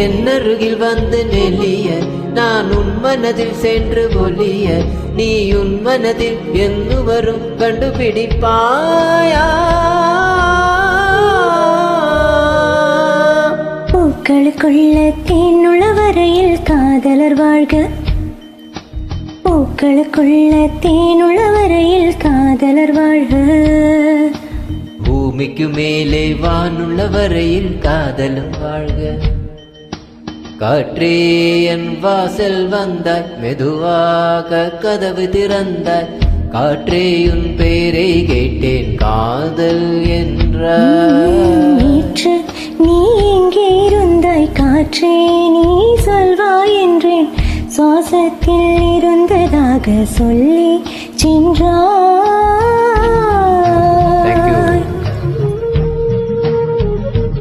என் அருகில் வந்து நெல்லிய நான் உன் மனதில் சென்று ஒலிய நீ உன் மனதில் என்று வரும் கண்டுபிடிப்பாயா பூக்களுக்குள்ள தேனுள்ள வரையில் காதலர் வாழ்க பூக்களுக்குள்ள தேனுள்ள வரையில் காதலர் வாழ்க பூமிக்கு மேலே வானுள்ள வரையில் காதலும் வாழ்க காற்றே என் வாசல் வந்தாய் மெதுவாக கதவு திறந்தாய் காற்றே உன் பேரை கேட்டேன் காதல் என்றாய் நேற்று நீ எங்கே இருந்தாய் காற்றே நீ சொல்வாய் என்றேன் சுவாசத்தில் இருந்ததாக சொல்லி சென்றாய்